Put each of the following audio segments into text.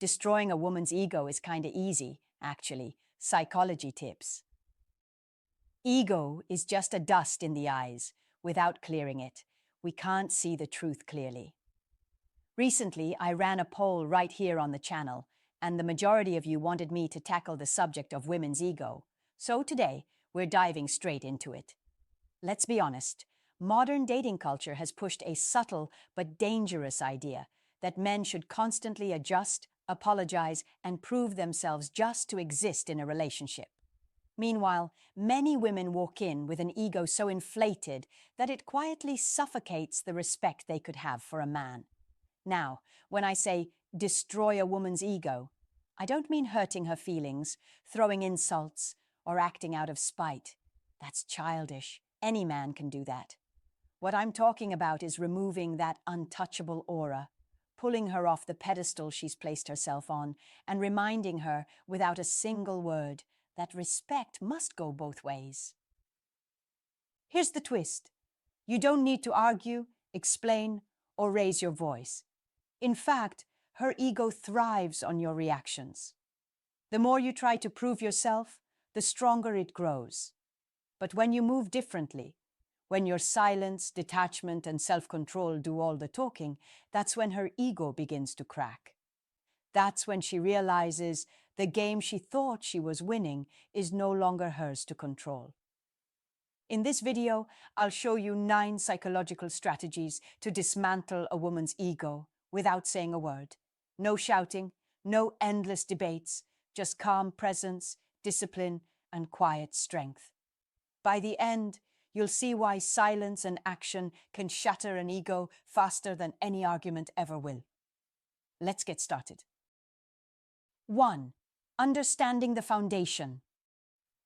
Destroying a woman's ego is kinda easy, actually. Psychology tips. Ego is just a dust in the eyes. Without clearing it, we can't see the truth clearly. Recently, I ran a poll right here on the channel, and the majority of you wanted me to tackle the subject of women's ego. So today, we're diving straight into it. Let's be honest, modern dating culture has pushed a subtle but dangerous idea that men should constantly adjust, apologize, and prove themselves just to exist in a relationship. Meanwhile, many women walk in with an ego so inflated that it quietly suffocates the respect they could have for a man. Now, when I say destroy a woman's ego, I don't mean hurting her feelings, throwing insults, or acting out of spite. That's childish. Any man can do that. What I'm talking about is removing that untouchable aura, pulling her off the pedestal she's placed herself on, and reminding her, without a single word, that respect must go both ways. Here's the twist. You don't need to argue, explain, or raise your voice. In fact, her ego thrives on your reactions. The more you try to prove yourself, the stronger it grows. But when you move differently, when your silence, detachment, and self-control do all the talking, that's when her ego begins to crack. That's when she realizes the game she thought she was winning is no longer hers to control. In this video, I'll show you 9 psychological strategies to dismantle a woman's ego without saying a word. No shouting, no endless debates, just calm presence, discipline, and quiet strength. By the end, you'll see why silence and action can shatter an ego faster than any argument ever will. Let's get started. 1. Understanding the foundation.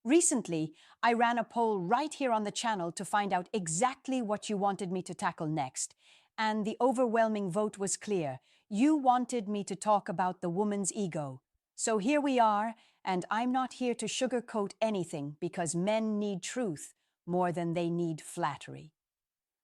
Recently, I ran a poll right here on the channel to find out exactly what you wanted me to tackle next, and the overwhelming vote was clear. You wanted me to talk about the woman's ego. So here we are, and I'm not here to sugarcoat anything because men need truth more than they need flattery.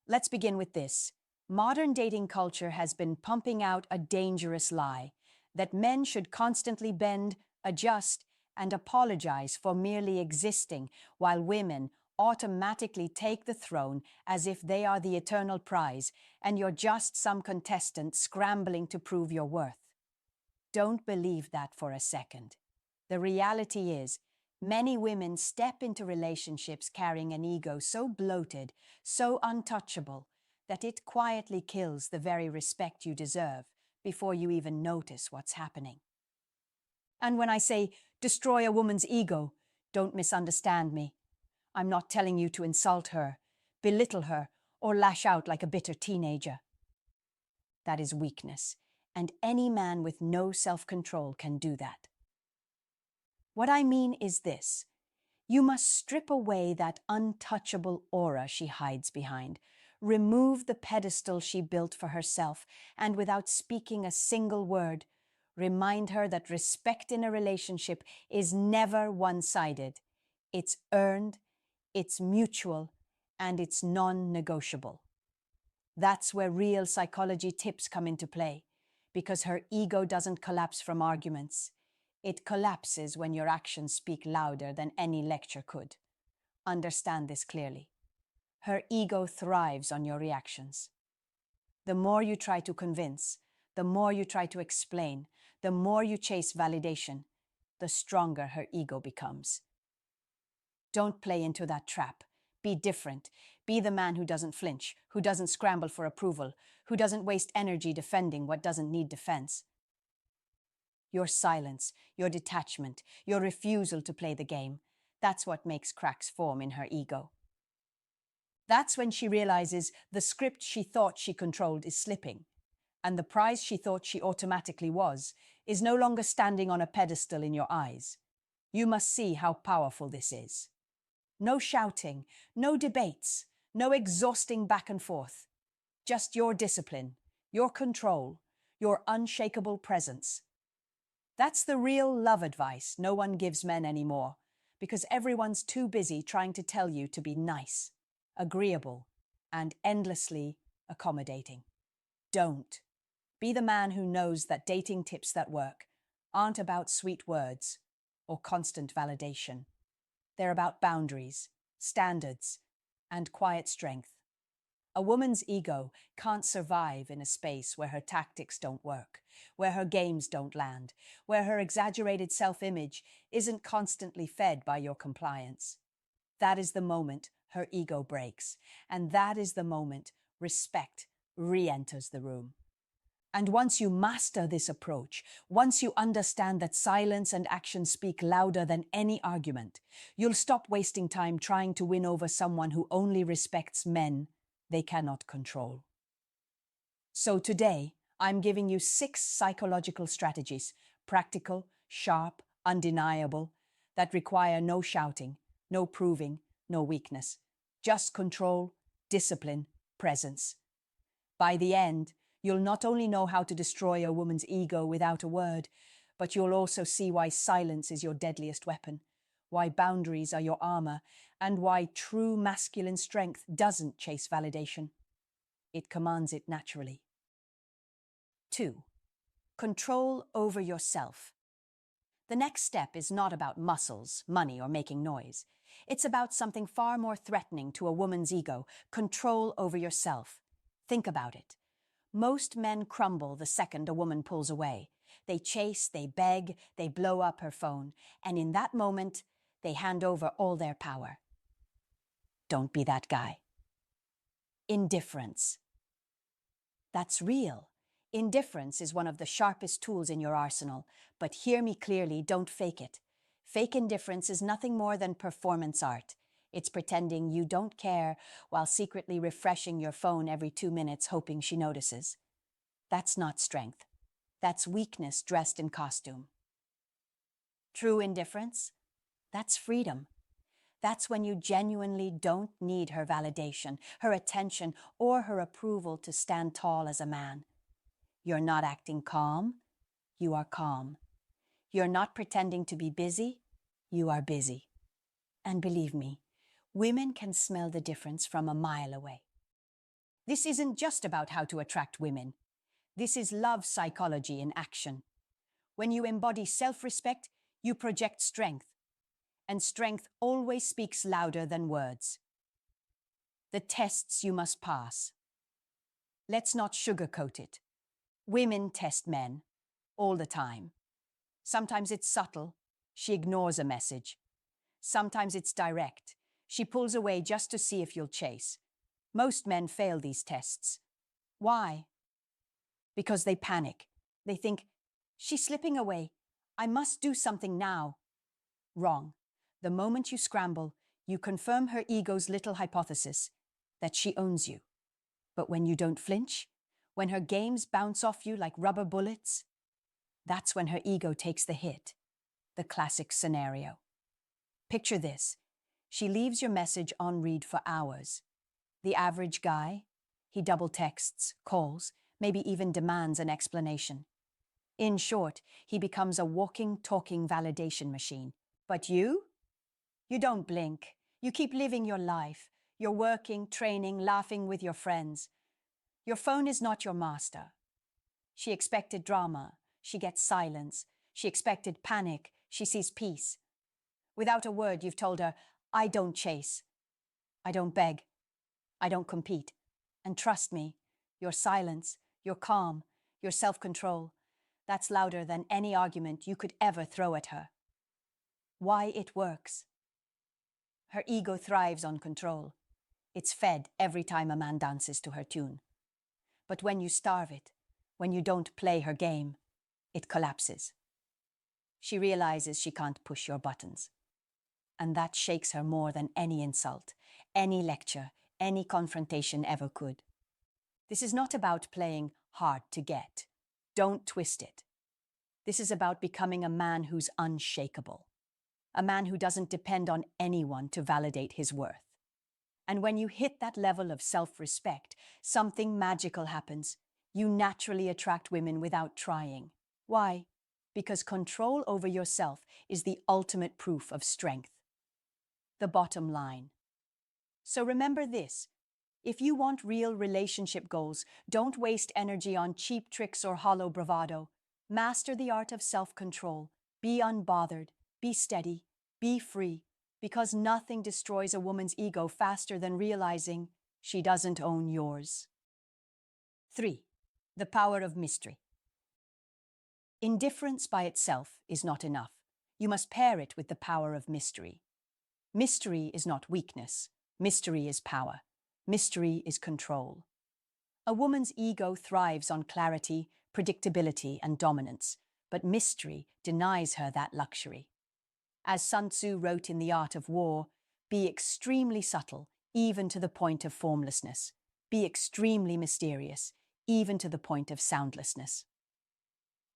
Let's begin with this. Modern dating culture has been pumping out a dangerous lie that men should constantly bend, adjust, and apologize for merely existing, while women automatically take the throne as if they are the eternal prize and you're just some contestant scrambling to prove your worth. Don't believe that for a second. The reality is, many women step into relationships carrying an ego so bloated, so untouchable, that it quietly kills the very respect you deserve before you even notice what's happening. And when I say destroy a woman's ego, don't misunderstand me. I'm not telling you to insult her, belittle her, or lash out like a bitter teenager. That is weakness, and any man with no self-control can do that. What I mean is this. You must strip away that untouchable aura she hides behind, remove the pedestal she built for herself, and without speaking a single word, remind her that respect in a relationship is never one-sided. It's earned, it's mutual, and it's non-negotiable. That's where real psychology tips come into play, because her ego doesn't collapse from arguments. It collapses when your actions speak louder than any lecture could. Understand this clearly. Her ego thrives on your reactions. The more you try to convince, the more you try to explain, the more you chase validation, the stronger her ego becomes. Don't play into that trap. Be different. Be the man who doesn't flinch, who doesn't scramble for approval, who doesn't waste energy defending what doesn't need defense. Your silence, your detachment, your refusal to play the game, that's what makes cracks form in her ego. That's when she realizes the script she thought she controlled is slipping, and the prize she thought she automatically was is no longer standing on a pedestal in your eyes. You must see how powerful this is. No shouting, no debates, no exhausting back and forth. Just your discipline, your control, your unshakable presence. That's the real love advice no one gives men anymore, because everyone's too busy trying to tell you to be nice, agreeable, and endlessly accommodating. Don't. Be the man who knows that dating tips that work aren't about sweet words or constant validation. They're about boundaries, standards, and quiet strength. A woman's ego can't survive in a space where her tactics don't work, where her games don't land, where her exaggerated self-image isn't constantly fed by your compliance. That is the moment her ego breaks, and that is the moment respect re-enters the room. And once you master this approach, once you understand that silence and action speak louder than any argument, you'll stop wasting time trying to win over someone who only respects men they cannot control. So today, I'm giving you 6 psychological strategies, practical, sharp, undeniable, that require no shouting, no proving, no weakness, just control, discipline, presence. By the end, you'll not only know how to destroy a woman's ego without a word, but you'll also see why silence is your deadliest weapon, why boundaries are your armor, and why true masculine strength doesn't chase validation. It commands it naturally. 2. Control over yourself. The next step is not about muscles, money, or making noise. It's about something far more threatening to a woman's ego: control over yourself. Think about it. Most men crumble the second a woman pulls away. They chase, they beg, they blow up her phone, and in that moment, they hand over all their power. Don't be that guy. Indifference. That's real. Indifference is one of the sharpest tools in your arsenal, but hear me clearly, don't fake it. Fake indifference is nothing more than performance art. It's pretending you don't care while secretly refreshing your phone every 2 minutes hoping she notices. That's not strength. That's weakness dressed in costume. True indifference? That's freedom. That's when you genuinely don't need her validation, her attention, or her approval to stand tall as a man. You're not acting calm, you are calm. You're not pretending to be busy, you are busy. And believe me, women can smell the difference from a mile away. This isn't just about how to attract women. This is love psychology in action. When you embody self-respect, you project strength. And strength always speaks louder than words. The tests you must pass. Let's not sugarcoat it. Women test men, all the time. Sometimes it's subtle, she ignores a message. Sometimes it's direct, she pulls away just to see if you'll chase. Most men fail these tests. Why? Because they panic. They think, she's slipping away, I must do something now. Wrong. The moment you scramble, you confirm her ego's little hypothesis, that she owns you. But when you don't flinch, when her games bounce off you like rubber bullets, that's when her ego takes the hit. The classic scenario. Picture this. She leaves your message on read for hours. The average guy, he double texts, calls, maybe even demands an explanation. In short, he becomes a walking, talking validation machine. But you? You don't blink. You keep living your life. You're working, training, laughing with your friends. Your phone is not your master. She expected drama. She gets silence. She expected panic. She sees peace. Without a word, you've told her, I don't chase. I don't beg. I don't compete. And trust me, your silence, your calm, your self-control, that's louder than any argument you could ever throw at her. Why it works? Her ego thrives on control. It's fed every time a man dances to her tune. But when you starve it, when you don't play her game, it collapses. She realizes she can't push your buttons. And that shakes her more than any insult, any lecture, any confrontation ever could. This is not about playing hard to get. Don't twist it. This is about becoming a man who's unshakable. A man who doesn't depend on anyone to validate his worth. And when you hit that level of self-respect, something magical happens. You naturally attract women without trying. Why? Because control over yourself is the ultimate proof of strength. The bottom line. So remember this. If you want real relationship goals, don't waste energy on cheap tricks or hollow bravado. Master the art of self-control. Be unbothered, be steady, be free, because nothing destroys a woman's ego faster than realizing she doesn't own yours. 3. The power of mystery. Indifference by itself is not enough. You must pair it with the power of mystery. Mystery is not weakness. Mystery is power. Mystery is control. A woman's ego thrives on clarity, predictability, and dominance, but mystery denies her that luxury. As Sun Tzu wrote in The Art of War, be extremely subtle, even to the point of formlessness. Be extremely mysterious, even to the point of soundlessness.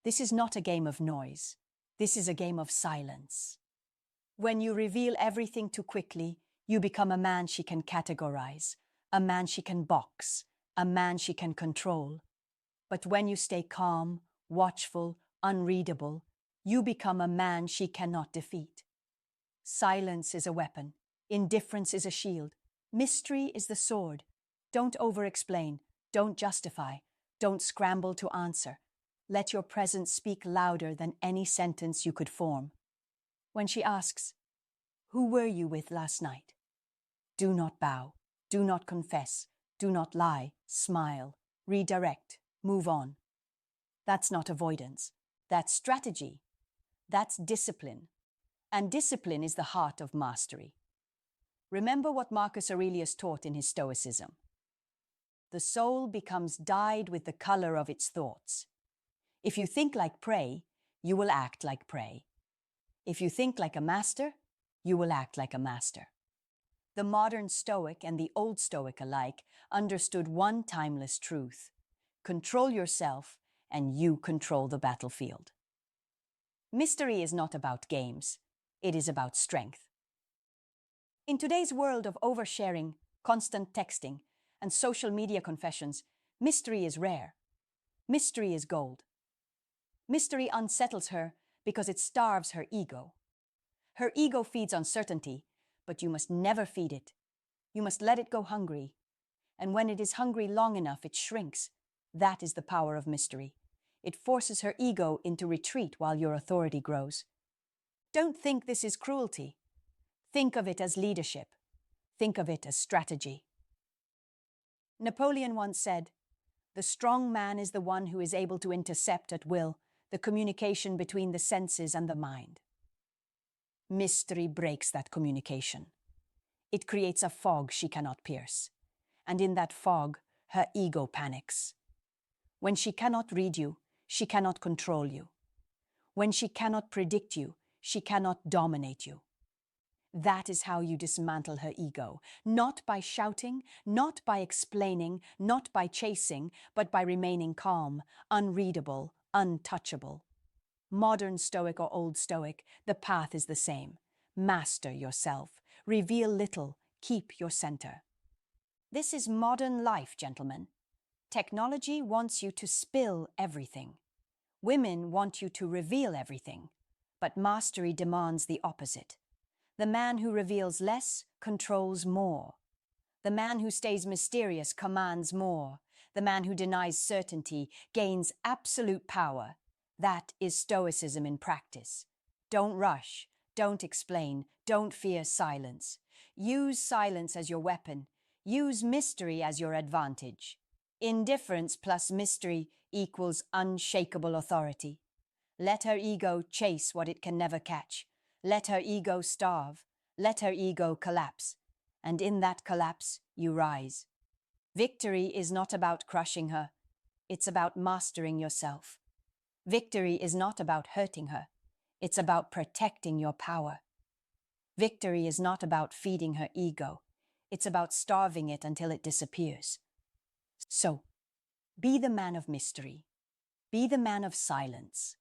This is not a game of noise. This is a game of silence. When you reveal everything too quickly, you become a man she can categorize, a man she can box, a man she can control. But when you stay calm, watchful, unreadable, you become a man she cannot defeat. Silence is a weapon. Indifference is a shield. Mystery is the sword. Don't over-explain. Don't justify. Don't scramble to answer. Let your presence speak louder than any sentence you could form. When she asks, "Who were you with last night?" do not bow. Do not confess. Do not lie. Smile. Redirect. Move on. That's not avoidance. That's strategy. That's discipline. And discipline is the heart of mastery. Remember what Marcus Aurelius taught in his Stoicism. The soul becomes dyed with the color of its thoughts. If you think like prey, you will act like prey. If you think like a master, you will act like a master. The modern Stoic and the old Stoic alike understood one timeless truth. Control yourself, and you control the battlefield. Mystery is not about games. It is about strength. In today's world of oversharing, constant texting, and social media confessions, mystery is rare. Mystery is gold. Mystery unsettles her because it starves her ego. Her ego feeds on certainty, but you must never feed it. You must let it go hungry. And when it is hungry long enough, it shrinks. That is the power of mystery. It forces her ego into retreat while your authority grows. Don't think this is cruelty. Think of it as leadership. Think of it as strategy. Napoleon once said, "The strong man is the one who is able to intercept at will the communication between the senses and the mind." Mystery breaks that communication. It creates a fog she cannot pierce. And in that fog, her ego panics. When she cannot read you, she cannot control you. When she cannot predict you, she cannot dominate you. That is how you dismantle her ego, not by shouting, not by explaining, not by chasing, but by remaining calm, unreadable, untouchable. Modern Stoic or Old Stoic, the path is the same. Master yourself. Reveal little. Keep your center. This is modern life, gentlemen. Technology wants you to spill everything. Women want you to reveal everything. But mastery demands the opposite. The man who reveals less controls more. The man who stays mysterious commands more. The man who denies certainty gains absolute power. That is Stoicism in practice. Don't rush. Don't explain. Don't fear silence. Use silence as your weapon. Use mystery as your advantage. Indifference plus mystery equals unshakable authority. Let her ego chase what it can never catch. Let her ego starve. Let her ego collapse. And in that collapse, you rise. Victory is not about crushing her. It's about mastering yourself. Victory is not about hurting her. It's about protecting your power. Victory is not about feeding her ego. It's about starving it until it disappears. So, be the man of mystery. Be the man of silence.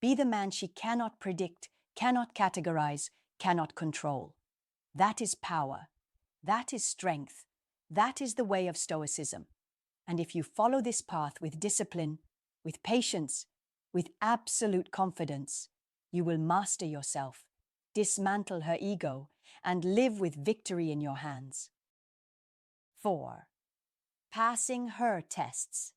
Be the man she cannot predict, cannot categorize, cannot control. That is power. That is strength. That is the way of Stoicism. And if you follow this path with discipline, with patience, with absolute confidence, you will master yourself, dismantle her ego, and live with victory in your hands. 4. Passing her tests.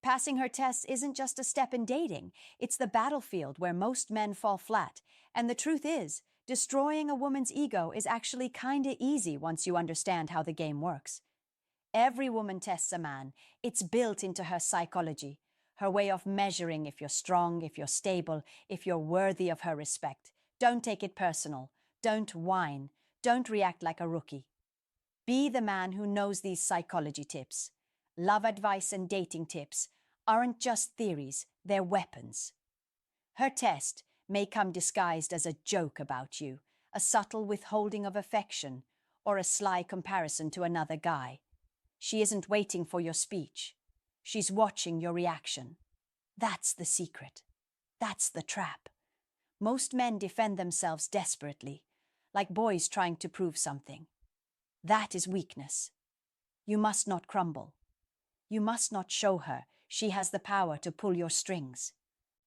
Passing her tests isn't just a step in dating, it's the battlefield where most men fall flat. And the truth is, destroying a woman's ego is actually kinda easy once you understand how the game works. Every woman tests a man. It's built into her psychology, her way of measuring if you're strong, if you're stable, if you're worthy of her respect. Don't take it personal. Don't whine. Don't react like a rookie. Be the man who knows these psychology tips. Love advice and dating tips aren't just theories, they're weapons. Her test may come disguised as a joke about you, a subtle withholding of affection, or a sly comparison to another guy. She isn't waiting for your speech. She's watching your reaction. That's the secret. That's the trap. Most men defend themselves desperately, like boys trying to prove something. That is weakness. You must not crumble. You must not show her she has the power to pull your strings.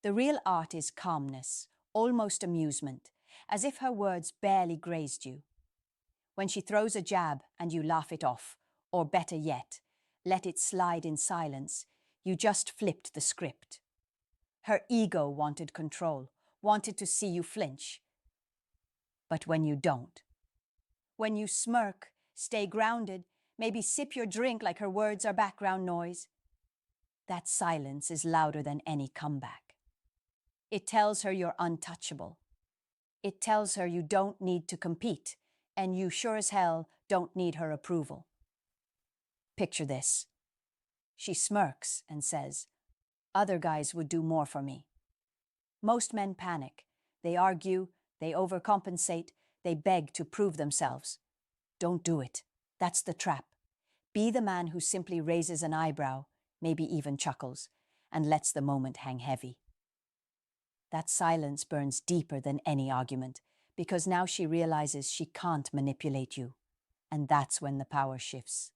The real art is calmness, almost amusement, as if her words barely grazed you. When she throws a jab and you laugh it off, or better yet, let it slide in silence, you just flipped the script. Her ego wanted control, wanted to see you flinch. But when you don't, when you smirk, stay grounded, maybe sip your drink like her words are background noise, that silence is louder than any comeback. It tells her you're untouchable. It tells her you don't need to compete, and you sure as hell don't need her approval. Picture this. She smirks and says, "Other guys would do more for me." Most men panic. They argue, they overcompensate, they beg to prove themselves. Don't do it. That's the trap. Be the man who simply raises an eyebrow, maybe even chuckles, and lets the moment hang heavy. That silence burns deeper than any argument, because now she realizes she can't manipulate you. And that's when the power shifts.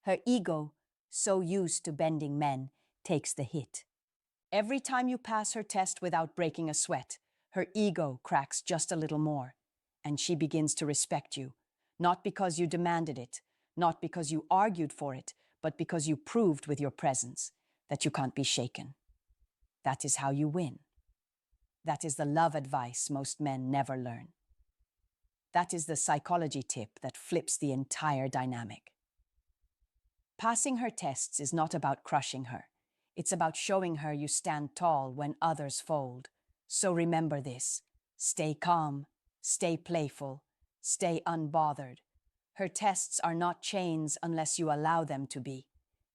Her ego, so used to bending men, takes the hit. Every time you pass her test without breaking a sweat, her ego cracks just a little more, and she begins to respect you, not because you demanded it, not because you argued for it, but because you proved with your presence that you can't be shaken. That is how you win. That is the love advice most men never learn. That is the psychology tip that flips the entire dynamic. Passing her tests is not about crushing her. It's about showing her you stand tall when others fold. So remember this. Stay calm, stay playful, stay unbothered. Her tests are not chains unless you allow them to be.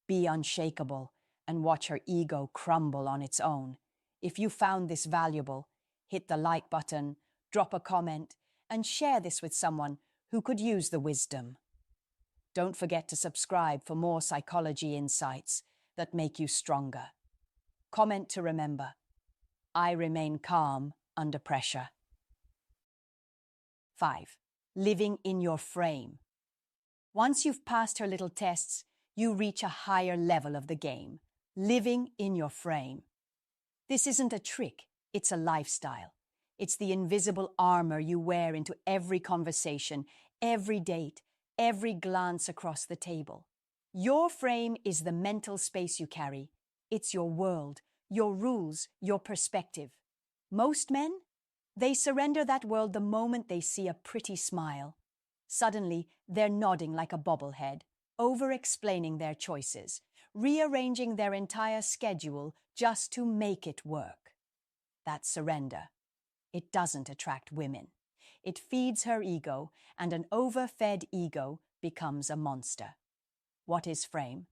Be unshakable and watch her ego crumble on its own. If you found this valuable, hit the like button, drop a comment, and share this with someone who could use the wisdom. Don't forget to subscribe for more psychology insights that make you stronger. Comment to remember. I remain calm under pressure. 5. Living in your frame. Once you've passed her little tests, you reach a higher level of the game. Living in your frame. This isn't a trick, it's a lifestyle. It's the invisible armor you wear into every conversation, every date, every glance across the table. Your frame is the mental space you carry. It's your world, your rules, your perspective. Most men, they surrender that world the moment they see a pretty smile. Suddenly, they're nodding like a bobblehead, over-explaining their choices, rearranging their entire schedule just to make it work. That's surrender. It doesn't attract women. It feeds her ego, and an overfed ego becomes a monster. What is frame?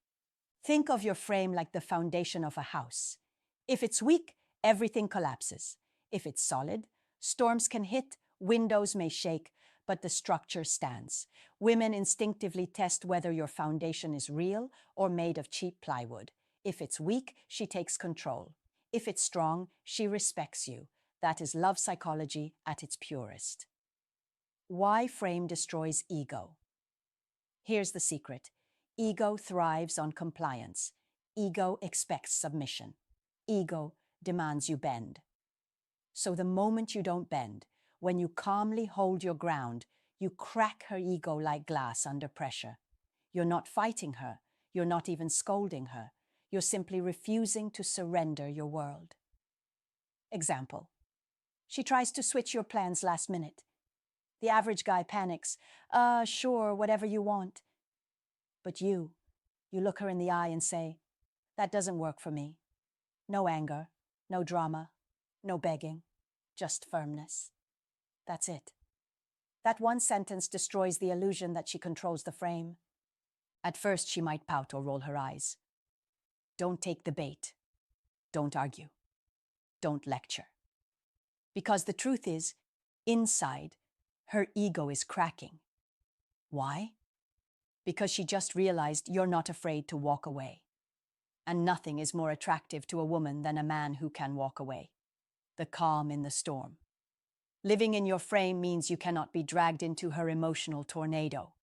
Think of your frame like the foundation of a house. If it's weak, everything collapses. If it's solid, storms can hit, windows may shake, but the structure stands. Women instinctively test whether your foundation is real or made of cheap plywood. If it's weak, she takes control. If it's strong, she respects you. That is love psychology at its purest. Why frame destroys ego? Here's the secret. Ego thrives on compliance. Ego expects submission. Ego demands you bend. So the moment you don't bend, when you calmly hold your ground, you crack her ego like glass under pressure. You're not fighting her. You're not even scolding her. You're simply refusing to surrender your world. Example. She tries to switch your plans last minute. The average guy panics. Sure, whatever you want. But you look her in the eye and say, that doesn't work for me. No anger, no drama, no begging, just firmness. That's it. That one sentence destroys the illusion that she controls the frame. At first, she might pout or roll her eyes. Don't take the bait. Don't argue. Don't lecture. Because the truth is, inside, her ego is cracking. Why? Because she just realized you're not afraid to walk away. And nothing is more attractive to a woman than a man who can walk away. The calm in the storm. Living in your frame means you cannot be dragged into her emotional tornado.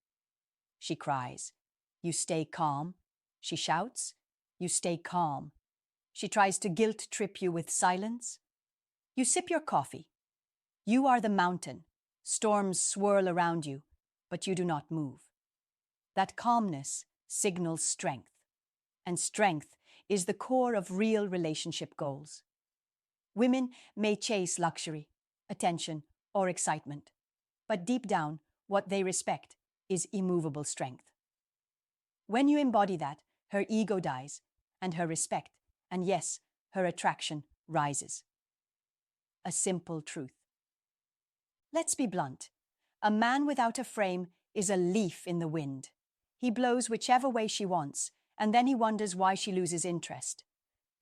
She cries. You stay calm. She shouts. You stay calm. She tries to guilt trip you with silence. You sip your coffee. You are the mountain. Storms swirl around you, but you do not move. That calmness signals strength, and strength is the core of real relationship goals. Women may chase luxury, attention, or excitement, but deep down, what they respect is immovable strength. When you embody that, her ego dies, and her respect, and yes, her attraction rises. A simple truth. Let's be blunt. A man without a frame is a leaf in the wind. He blows whichever way she wants, and then he wonders why she loses interest.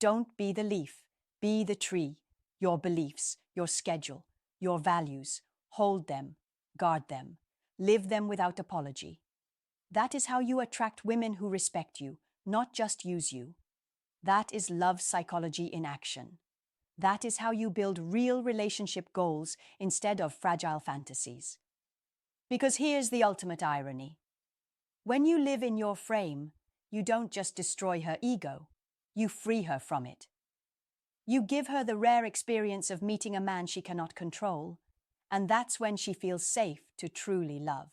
Don't be the leaf, be the tree. Your beliefs, your schedule, your values. Hold them, guard them, live them without apology. That is how you attract women who respect you, not just use you. That is love psychology in action. That is how you build real relationship goals instead of fragile fantasies. Because here's the ultimate irony. When you live in your frame, you don't just destroy her ego, you free her from it. You give her the rare experience of meeting a man she cannot control, and that's when she feels safe to truly love.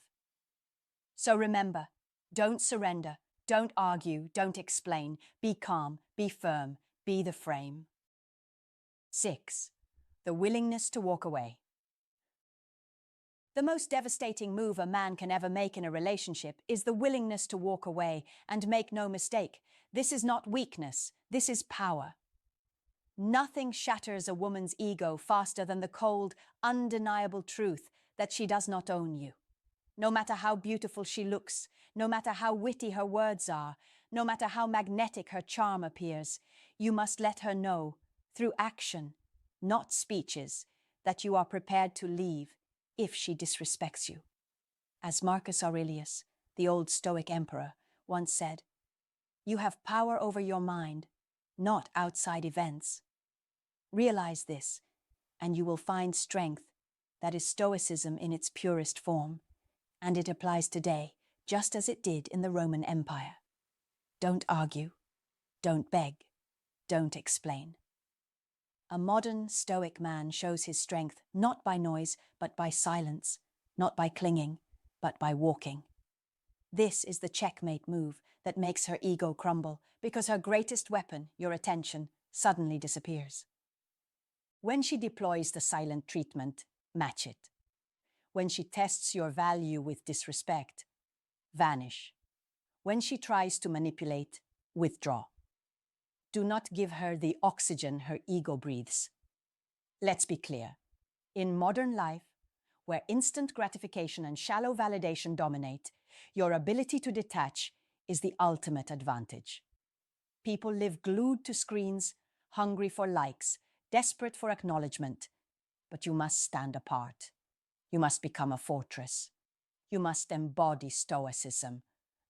So remember, don't surrender, don't argue, don't explain, be calm, be firm, be the frame. 6. The willingness to walk away. The most devastating move a man can ever make in a relationship is the willingness to walk away, and make no mistake, this is not weakness, this is power. Nothing shatters a woman's ego faster than the cold, undeniable truth that she does not own you. No matter how beautiful she looks, no matter how witty her words are, no matter how magnetic her charm appears, you must let her know, through action, not speeches, that you are prepared to leave if she disrespects you. As Marcus Aurelius, the old Stoic emperor, once said, you have power over your mind, not outside events. Realize this, and you will find strength that is Stoicism in its purest form, and it applies today just as it did in the Roman Empire. Don't argue, don't beg, don't explain. A modern Stoic man shows his strength not by noise, but by silence, not by clinging, but by walking. This is the checkmate move that makes her ego crumble, because her greatest weapon, your attention, suddenly disappears. When she deploys the silent treatment, match it. When she tests your value with disrespect, vanish. When she tries to manipulate, withdraw. Do not give her the oxygen her ego breathes. Let's be clear. In modern life, where instant gratification and shallow validation dominate, your ability to detach is the ultimate advantage. People live glued to screens, hungry for likes, desperate for acknowledgement. But you must stand apart. You must become a fortress. You must embody Stoicism,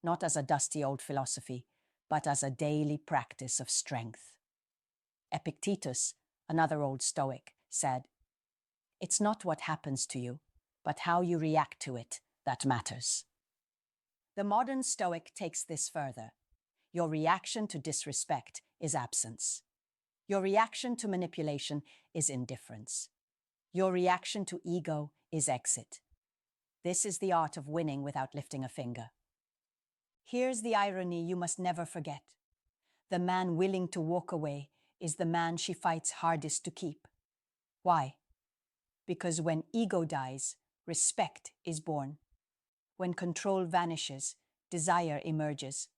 not as a dusty old philosophy, but as a daily practice of strength. Epictetus, another old Stoic, said, "It's not what happens to you, but how you react to it that matters." The modern Stoic takes this further. Your reaction to disrespect is absence. Your reaction to manipulation is indifference. Your reaction to ego is exit. This is the art of winning without lifting a finger. Here's the irony you must never forget. The man willing to walk away is the man she fights hardest to keep. Why? Because when ego dies, respect is born. When control vanishes, desire emerges.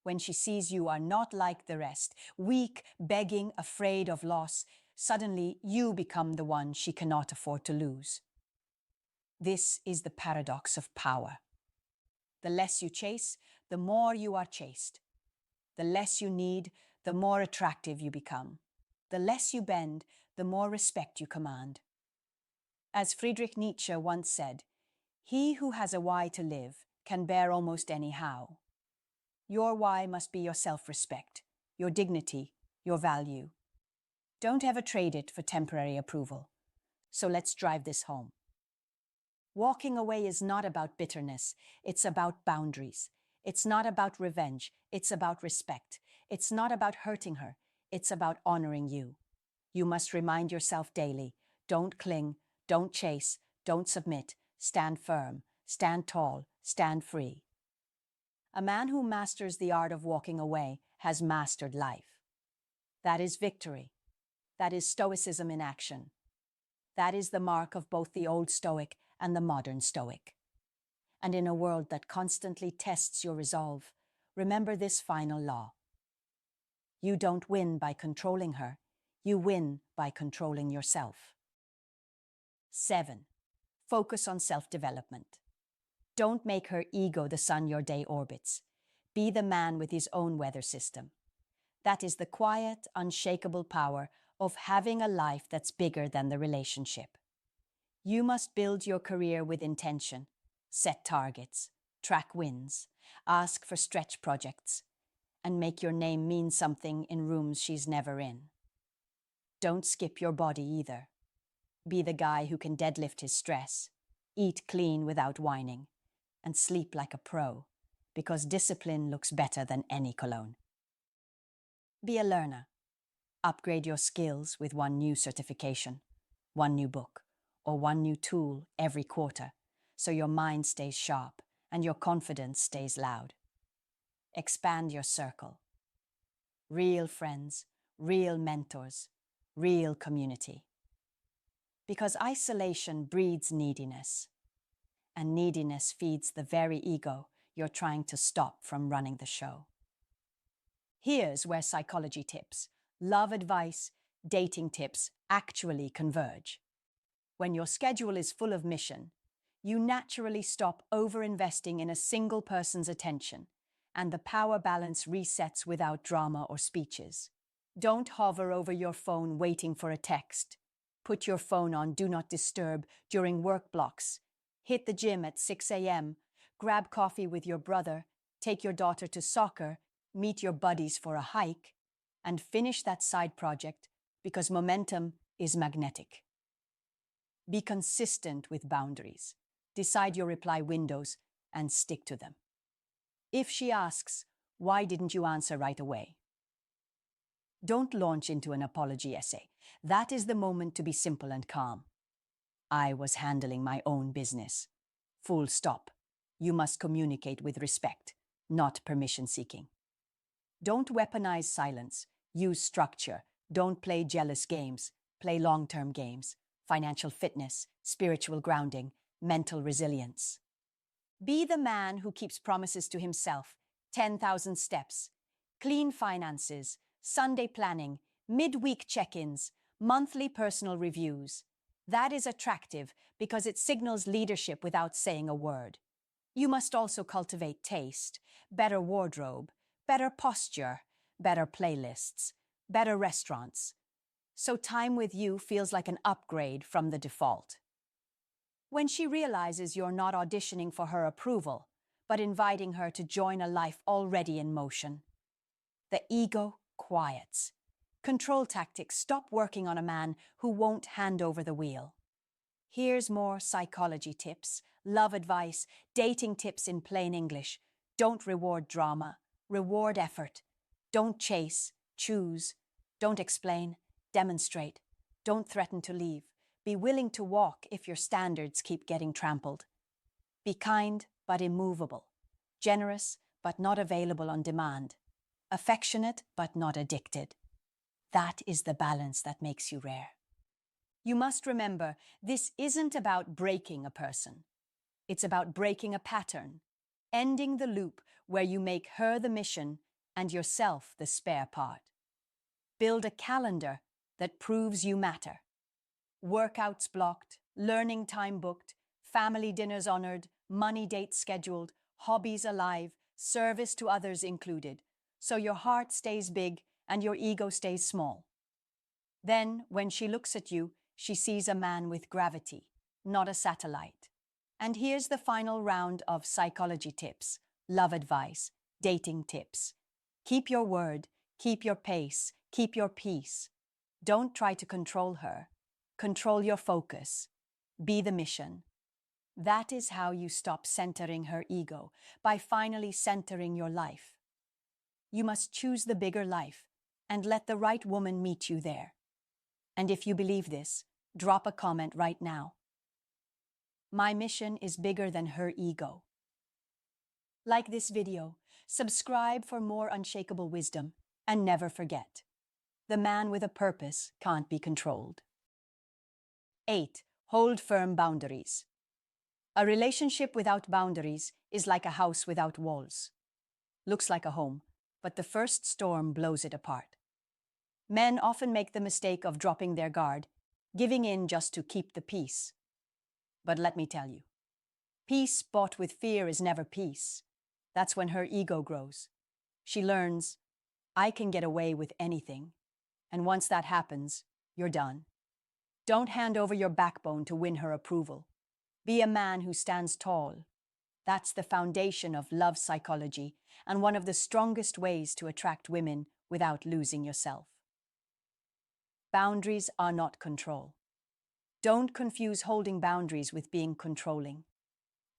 When she sees you are not like the rest, weak, begging, afraid of loss, suddenly you become the one she cannot afford to lose. This is the paradox of power. The less you chase, the more you are chased. The less you need, the more attractive you become. The less you bend, the more respect you command. As Friedrich Nietzsche once said, "He who has a why to live can bear almost any how." Your why must be your self-respect, your dignity, your value. Don't ever trade it for temporary approval. So let's drive this home. Walking away is not about bitterness, it's about boundaries. It's not about revenge, it's about respect. It's not about hurting her, it's about honoring you. You must remind yourself daily, don't cling, don't chase, don't submit, stand firm, stand tall, stand free. A man who masters the art of walking away has mastered life. That is victory. That is stoicism in action. That is the mark of both the old Stoic and the modern Stoic. And in a world that constantly tests your resolve, remember this final law. You don't win by controlling her, you win by controlling yourself. 7. Focus on self-development. Don't make her ego the sun your day orbits. Be the man with his own weather system. That is the quiet, unshakable power of having a life that's bigger than the relationship. You must build your career with intention, set targets, track wins, ask for stretch projects, and make your name mean something in rooms she's never in. Don't skip your body either. Be the guy who can deadlift his stress, eat clean without whining, and sleep like a pro, because discipline looks better than any cologne. Be a learner. Upgrade your skills with one new certification, one new book, or one new tool every quarter, so your mind stays sharp and your confidence stays loud. Expand your circle. Real friends, real mentors, real community. Because isolation breeds neediness, and neediness feeds the very ego you're trying to stop from running the show. Here's where psychology tips, love advice, dating tips actually converge. When your schedule is full of mission, you naturally stop over-investing in a single person's attention, and the power balance resets without drama or speeches. Don't hover over your phone waiting for a text. Put your phone on Do Not Disturb during work blocks. Hit the gym at 6 a.m., grab coffee with your brother, take your daughter to soccer, meet your buddies for a hike, and finish that side project because momentum is magnetic. Be consistent with boundaries. Decide your reply windows and stick to them. If she asks, "Why didn't you answer right away?" Don't launch into an apology essay. That is the moment to be simple and calm. I was handling my own business. Full stop. You must communicate with respect, not permission-seeking. Don't weaponize silence. Use structure. Don't play jealous games. Play long-term games. Financial fitness, spiritual grounding, mental resilience. Be the man who keeps promises to himself. 10,000 steps. Clean finances, Sunday planning, midweek check-ins, monthly personal reviews. That is attractive because it signals leadership without saying a word. You must also cultivate taste, better wardrobe, better posture, better playlists, better restaurants. So time with you feels like an upgrade from the default. When she realizes you're not auditioning for her approval, but inviting her to join a life already in motion, the ego quiets. Control tactics stop working on a man who won't hand over the wheel. Here's more psychology tips, love advice, dating tips in plain English. Don't reward drama, reward effort. Don't chase, choose. Don't explain, demonstrate. Don't threaten to leave. Be willing to walk if your standards keep getting trampled. Be kind but immovable. Generous but not available on demand. affectionate but not addicted. That is the balance that makes you rare. You must remember, this isn't about breaking a person. It's about breaking a pattern, ending the loop where you make her the mission and yourself the spare part. Build a calendar that proves you matter. Workouts blocked, learning time booked, family dinners honored, money dates scheduled, hobbies alive, service to others included, so your heart stays big and your ego stays small. Then, when she looks at you, she sees a man with gravity, not a satellite. And here's the final round of psychology tips, love advice, dating tips. Keep your word, keep your pace, keep your peace. Don't try to control her. Control your focus. Be the mission. That is how you stop centering her ego, by finally centering your life. You must choose the bigger life and let the right woman meet you there. And if you believe this, drop a comment right now. My mission is bigger than her ego. Like this video, subscribe for more unshakable wisdom, and never forget, the man with a purpose can't be controlled. 8. Hold firm boundaries. A relationship without boundaries is like a house without walls. Looks like a home, but the first storm blows it apart. Men often make the mistake of dropping their guard, giving in just to keep the peace. But let me tell you, peace bought with fear is never peace. That's when her ego grows. She learns, I can get away with anything. And once that happens, you're done. Don't hand over your backbone to win her approval. Be a man who stands tall. That's the foundation of love psychology and one of the strongest ways to attract women without losing yourself. Boundaries are not control. Don't confuse holding boundaries with being controlling.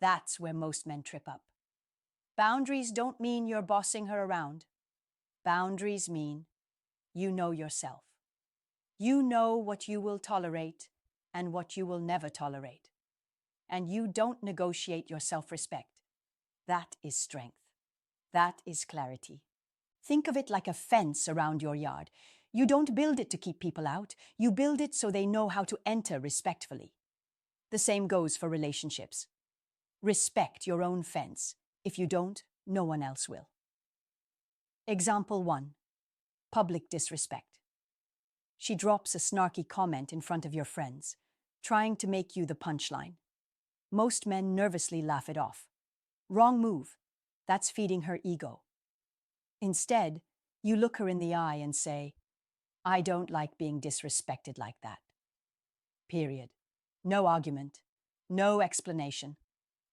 That's where most men trip up. Boundaries don't mean you're bossing her around. Boundaries mean you know yourself. You know what you will tolerate and what you will never tolerate. And you don't negotiate your self-respect. That is strength. That is clarity. Think of it like a fence around your yard. You don't build it to keep people out. You build it so they know how to enter respectfully. The same goes for relationships. Respect your own fence. If you don't, no one else will. Example 1. Public disrespect. She drops a snarky comment in front of your friends, trying to make you the punchline. Most men nervously laugh it off. Wrong move. That's feeding her ego. Instead, you look her in the eye and say, I don't like being disrespected like that. Period. No argument. No explanation.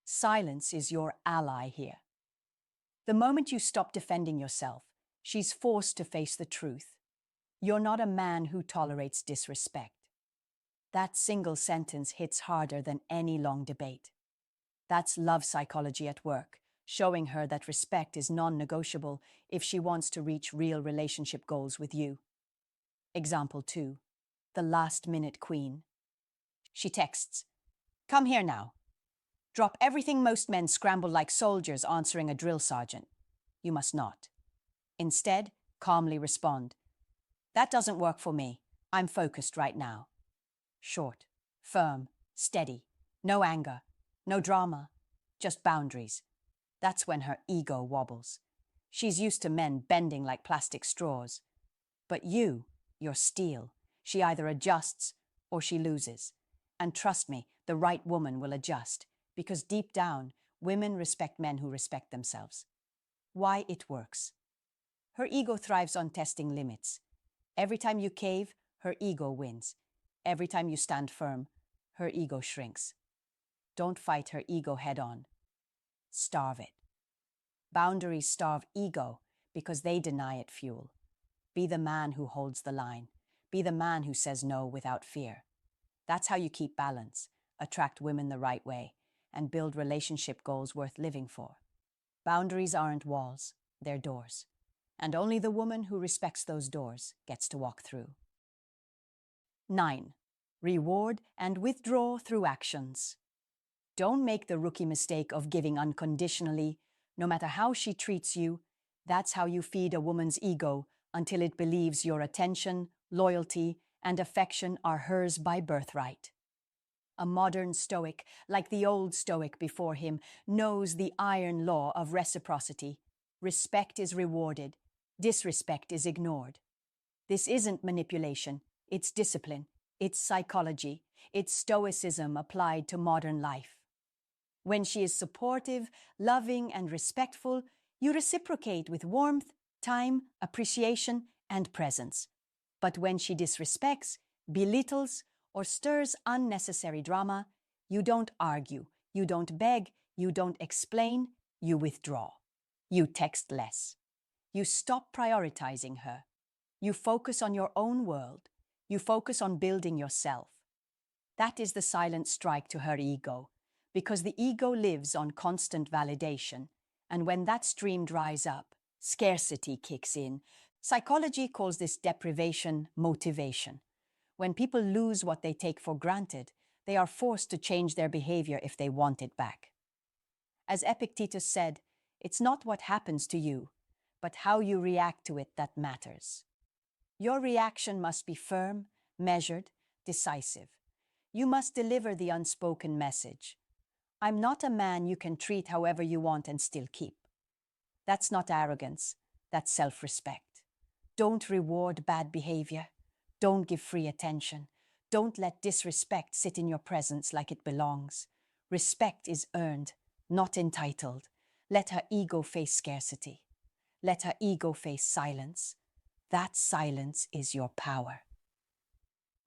Silence is your ally here. The moment you stop defending yourself, she's forced to face the truth. You're not a man who tolerates disrespect. That single sentence hits harder than any long debate. That's love psychology at work, showing her that respect is non-negotiable if she wants to reach real relationship goals with you. Example 2. The last-minute queen. She texts, come here now. Drop everything. Most men scramble like soldiers answering a drill sergeant. You must not. Instead, calmly respond, that doesn't work for me. I'm focused right now. Short, firm, steady. No anger, no drama, just boundaries. That's when her ego wobbles. She's used to men bending like plastic straws. But you're steel. She either adjusts or she loses. And trust me, the right woman will adjust, because deep down, women respect men who respect themselves. Why it works. Her ego thrives on testing limits. Every time you cave, her ego wins. Every time you stand firm, her ego shrinks. Don't fight her ego head-on. Starve it. Boundaries starve ego because they deny it fuel. Be the man who holds the line. Be the man who says no without fear. That's how you keep balance, attract women the right way, and build relationship goals worth living for. Boundaries aren't walls, they're doors. And only the woman who respects those doors gets to walk through. 9. Reward and withdraw through actions. Don't make the rookie mistake of giving unconditionally. No matter how she treats you, That's how you feed a woman's ego until it believes your attention, loyalty, and affection are hers by birthright. A modern Stoic, like the old Stoic before him, knows the iron law of reciprocity. Respect is rewarded, disrespect is ignored. This isn't manipulation, it's discipline, it's psychology, it's stoicism applied to modern life. When she is supportive, loving, and respectful, you reciprocate with warmth, time, appreciation, and presence. But when she disrespects, belittles, or stirs unnecessary drama, you don't argue, you don't beg, you don't explain, you withdraw. You text less. You stop prioritizing her. You focus on your own world. You focus on building yourself. That is the silent strike to her ego, because the ego lives on constant validation, and when that stream dries up, scarcity kicks in. Psychology calls this deprivation motivation. When people lose what they take for granted, they are forced to change their behavior if they want it back. As Epictetus said, it's not what happens to you, but how you react to it that matters. Your reaction must be firm, measured, decisive. You must deliver the unspoken message. I'm not a man you can treat however you want and still keep. That's not arrogance, that's self-respect. Don't reward bad behavior. Don't give free attention. Don't let disrespect sit in your presence like it belongs. Respect is earned, not entitled. Let her ego face scarcity. Let her ego face silence. That silence is your power.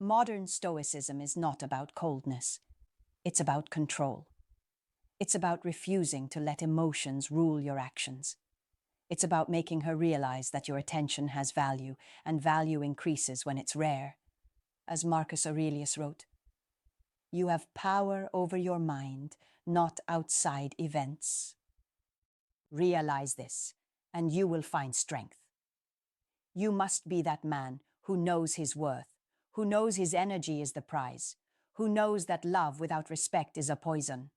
Modern Stoicism is not about coldness. It's about control. It's about refusing to let emotions rule your actions. It's about making her realize that your attention has value, and value increases when it's rare. As Marcus Aurelius wrote, "You have power over your mind, not outside events." Realize this, and you will find strength. You must be that man who knows his worth, who knows his energy is the prize, who knows that love without respect is a poison.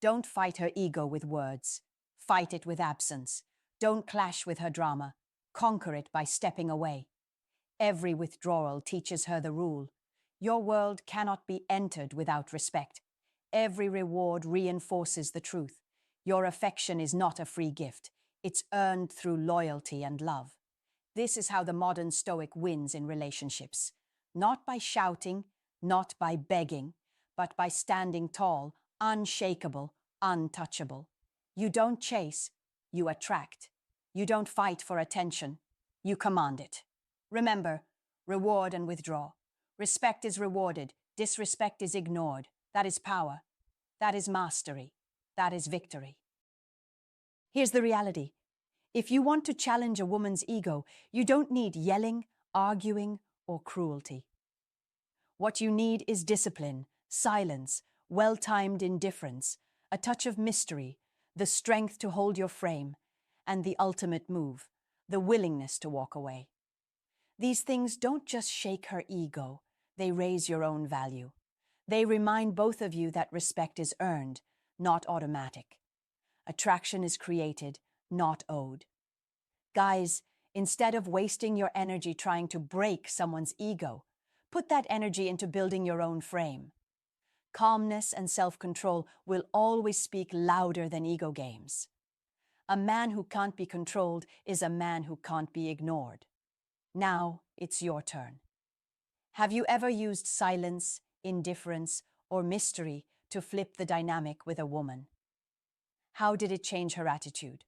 Don't fight her ego with words. Fight it with absence. Don't clash with her drama. Conquer it by stepping away. Every withdrawal teaches her the rule. Your world cannot be entered without respect. Every reward reinforces the truth. Your affection is not a free gift. It's earned through loyalty and love. This is how the modern Stoic wins in relationships. Not by shouting, not by begging, but by standing tall, unshakable, untouchable. You don't chase, you attract. You don't fight for attention, you command it. Remember, reward and withdraw. Respect is rewarded, disrespect is ignored. That is power. That is mastery. That is victory. Here's the reality. If you want to challenge a woman's ego, you don't need yelling, arguing, or cruelty. What you need is discipline, silence, well-timed indifference, a touch of mystery, the strength to hold your frame, and the ultimate move, the willingness to walk away. These things don't just shake her ego, they raise your own value. They remind both of you that respect is earned, not automatic. Attraction is created, not owed. Guys, instead of wasting your energy trying to break someone's ego, put that energy into building your own frame. Calmness and self-control will always speak louder than ego games. A man who can't be controlled is a man who can't be ignored. Now it's your turn. Have you ever used silence, indifference, or mystery to flip the dynamic with a woman? How did it change her attitude?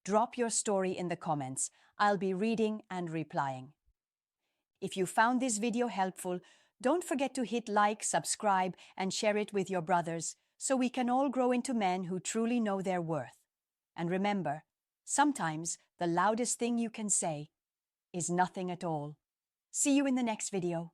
Drop your story in the comments. I'll be reading and replying. If you found this video helpful, don't forget to hit like, subscribe, and share it with your brothers so we can all grow into men who truly know their worth. And remember, sometimes the loudest thing you can say is nothing at all. See you in the next video.